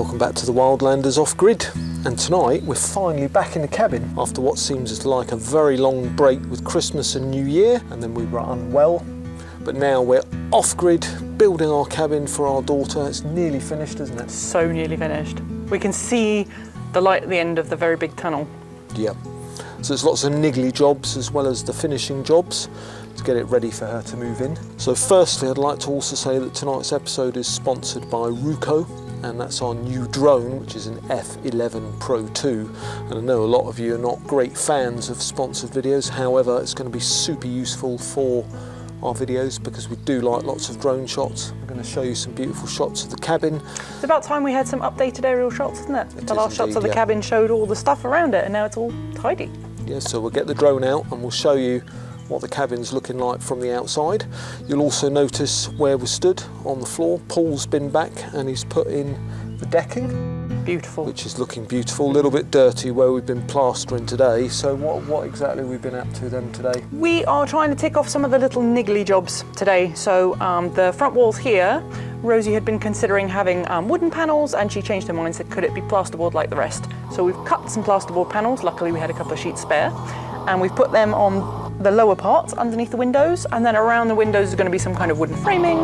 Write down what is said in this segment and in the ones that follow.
Welcome back to the Wildlanders Off-Grid, and tonight we're finally back in the cabin after what seems like a very long break with Christmas and New Year, and then we were unwell. But now we're off-grid, building our cabin for our daughter. It's nearly finished, isn't it? So nearly finished. We can see the light at the end of the very big tunnel. Yep. So there's lots of niggly jobs as well as the finishing jobs to get it ready for her to move in. So firstly, I'd like to also say that tonight's episode is sponsored by Ruko, and that's our new drone, which is an F11 PRO 2. And I know a lot of you are not great fans of sponsored videos, however, it's going to be super useful for our videos because we do like lots of drone shots. I'm going to show you some beautiful shots of the cabin. It's about time we had some updated aerial shots, isn't it? The last shots of the cabin showed all the stuff around it, and now it's all tidy. Yeah, so we'll get the drone out and we'll show you what the cabin's looking like from the outside. You'll also notice where we stood on the floor. Paul's been back and he's put in the decking. Beautiful. Which is looking beautiful. A little bit dirty where we've been plastering today. So what exactly have we been up to then today? We are trying to tick off some of the little niggly jobs today. So the front walls here, Rosie had been considering having wooden panels, and she changed her mind and said, could it be plasterboard like the rest? So we've cut some plasterboard panels. Luckily we had a couple of sheets spare, and we've put them on the lower parts underneath the windows, and then around the windows is going to be some kind of wooden framing.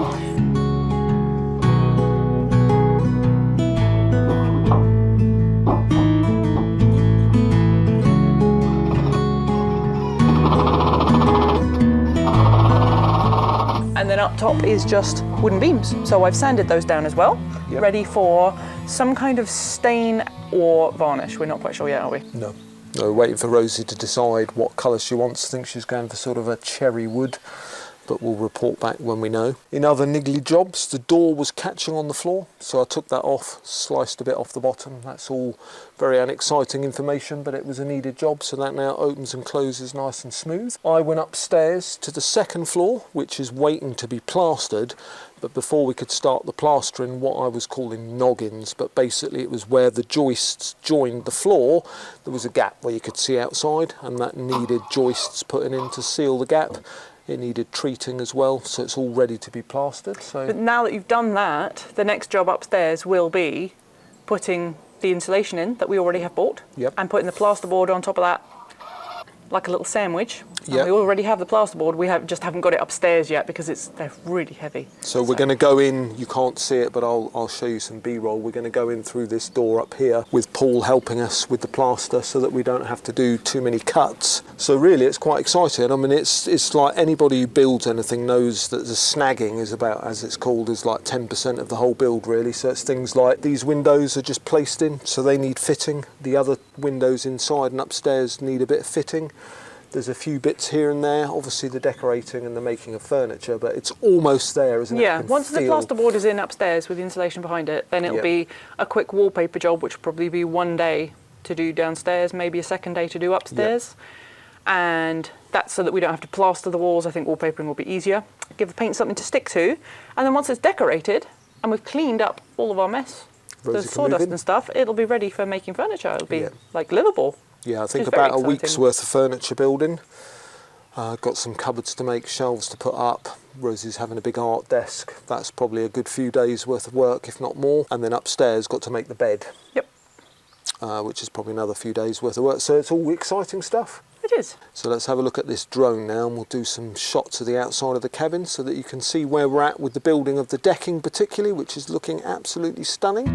And then up top is just wooden beams. So I've sanded those down as well, ready for some kind of stain or varnish. We're not quite sure yet, are we? No. We're waiting for Rosie to decide what colour she wants. I think she's going for sort of a cherry wood, but we'll report back when we know. In other niggly jobs, the door was catching on the floor, so I took that off, sliced a bit off the bottom. That's all very unexciting information, but it was a needed job, so that now opens and closes nice and smooth. I went upstairs to the second floor, which is waiting to be plastered, but before we could start the plastering, what I was calling noggins, but basically it was where the joists joined the floor, there was a gap where you could see outside, and that needed joists putting in to seal the gap. It needed treating as well, so it's all ready to be plastered. So, but now that you've done that, the next job upstairs will be putting the insulation in that we already have bought, and putting the plasterboard on top of that, like a little sandwich. We already have the plasterboard. We just haven't got it upstairs yet because they're really heavy. So we're going to go in. You can't see it, but I'll show you some B-roll. We're going to go in through this door up here with Paul helping us with the plaster, so that we don't have to do too many cuts. So really, it's quite exciting. I mean, it's like anybody who builds anything knows that the snagging is about, as it's called, is like 10% of the whole build, really. So it's things like these windows are just placed in, so they need fitting. The other windows inside and upstairs need a bit of fitting. There's a few bits here and there, obviously the decorating and the making of furniture, but it's almost there, isn't it? Yeah, once the plasterboard is in upstairs with the insulation behind it, then it'll be a quick wallpaper job, which will probably be one day to do downstairs, maybe a second day to do upstairs. And that's so that we don't have to plaster the walls. I think wallpapering will be easier. Give the paint something to stick to, and then once it's decorated and we've cleaned up all of our mess, the sawdust and stuff, it'll be ready for making furniture. It'll be like livable. Yeah, I think about a week's worth of furniture building. Got some cupboards to make, shelves to put up. Rosie's having a big art desk. That's probably a good few days worth of work, if not more. And then upstairs, got to make the bed. Which is probably another few days worth of work. So it's all exciting stuff. It is. So let's have a look at this drone now, and we'll do some shots of the outside of the cabin so that you can see where we're at with the building of the decking particularly, which is looking absolutely stunning.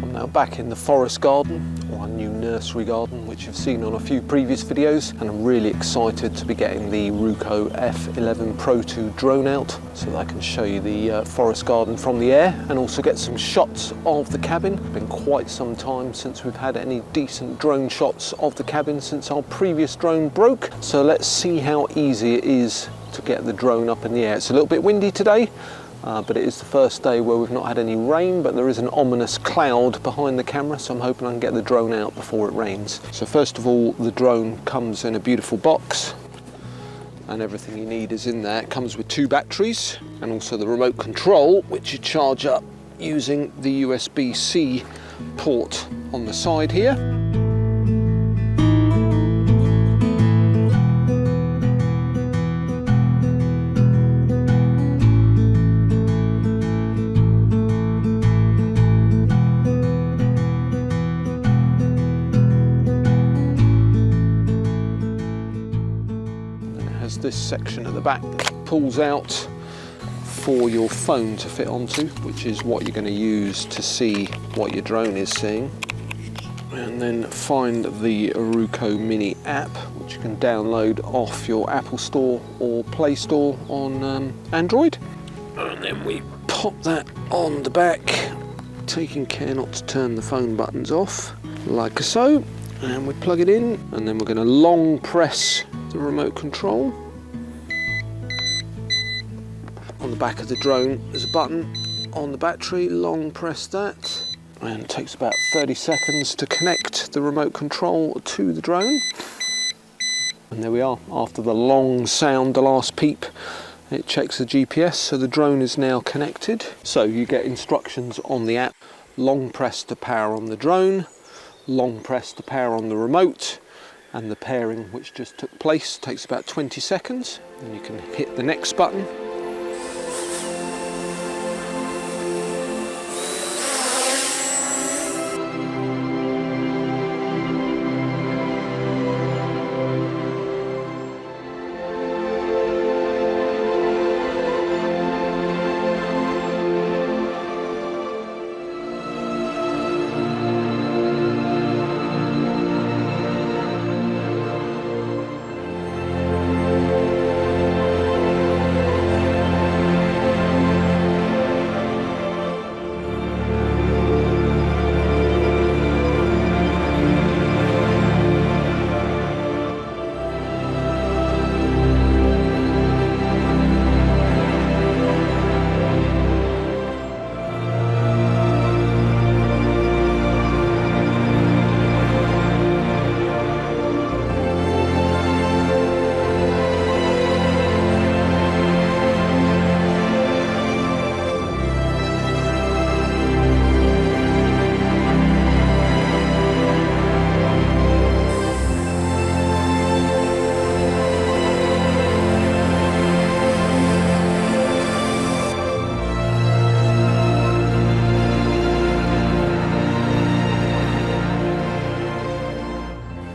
I'm now back in the forest garden, or our new nursery garden, which you've seen on a few previous videos, and I'm really excited to be getting the Ruko F11 PRO 2 drone out so that I can show you the forest garden from the air and also get some shots of the cabin. It's been quite some time since we've had any decent drone shots of the cabin since our previous drone broke, so let's see how easy it is to get the drone up in the air. It's a little bit windy today, but it is the first day where we've not had any rain, but there is an ominous cloud behind the camera, so I'm hoping I can get the drone out before it rains. So first of all, the drone comes in a beautiful box, and everything you need is in there. It comes with 2 batteries and also the remote control, which you charge up using the USB-C port on the side here. this section at the back pulls out for your phone to fit onto, which is what you're going to use to see what your drone is seeing. And then find the Ruko Mini app, which you can download off your Apple Store or Play Store on Android. And then we pop that on the back, taking care not to turn the phone buttons off, like so. And we plug it in, and then we're going to long press the remote control. On the back of the drone, there's a button on the battery, long press that. And it takes about 30 seconds to connect the remote control to the drone. And there we are. After the long sound, the last peep, it checks the GPS, so the drone is now connected. So you get instructions on the app. Long press to power on the drone, long press to power on the remote, and the pairing, which just took place, takes about 20 seconds. And you can hit the next button.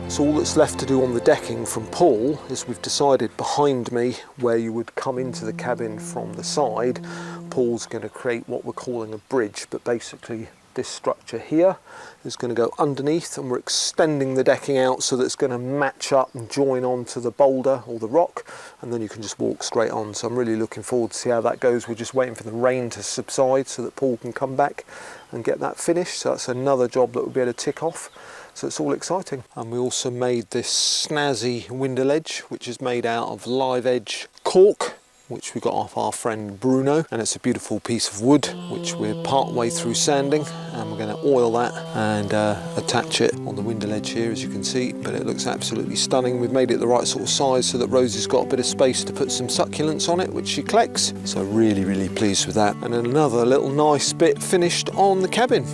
So all that's left to do on the decking from Paul is we've decided behind me where you would come into the cabin from the side, Paul's going to create what we're calling a bridge, but basically this structure here is going to go underneath, and we're extending the decking out so that it's going to match up and join onto the boulder or the rock, and then you can just walk straight on. So I'm really looking forward to see how that goes. We're just waiting for the rain to subside so that Paul can come back and get that finished. So that's another job that we'll be able to tick off. So it's all exciting. And we also made this snazzy window ledge, which is made out of live edge cork, which we got off our friend Bruno, and it's a beautiful piece of wood which we're part way through sanding, and we're going to oil that and attach it on the window ledge here, as you can see. But it looks absolutely stunning. We've made it the right sort of size so that Rosie's got a bit of space to put some succulents on it, which she collects, so really pleased with that. And then another little nice bit finished on the cabin.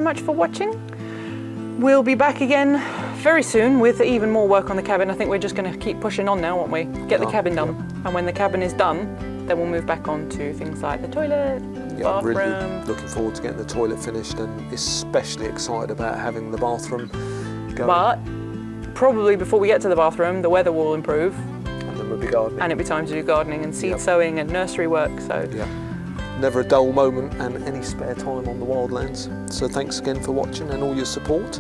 Much for watching. We'll be back again very soon with even more work on the cabin. I think we're just going to keep pushing on now, aren't we? Get the cabin done. And when the cabin is done, then we'll move back on to things like the toilet, bathroom. I'm really looking forward to getting the toilet finished, and especially excited about having the bathroom going. But probably before we get to the bathroom, the weather will improve. And then we'll be gardening. And it'll be time to do gardening and seed sowing and nursery work. So. Yeah. Never a dull moment, and any spare time on the wildlands. So thanks again for watching and all your support.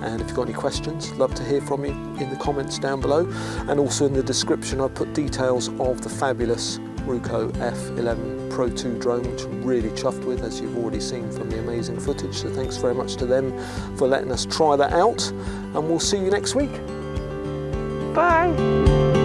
And if you've got any questions, love to hear from you in the comments down below. And also in the description, I've put details of the fabulous Ruko F11 PRO 2 drone, which I'm really chuffed with, as you've already seen from the amazing footage. So thanks very much to them for letting us try that out. And we'll see you next week. Bye.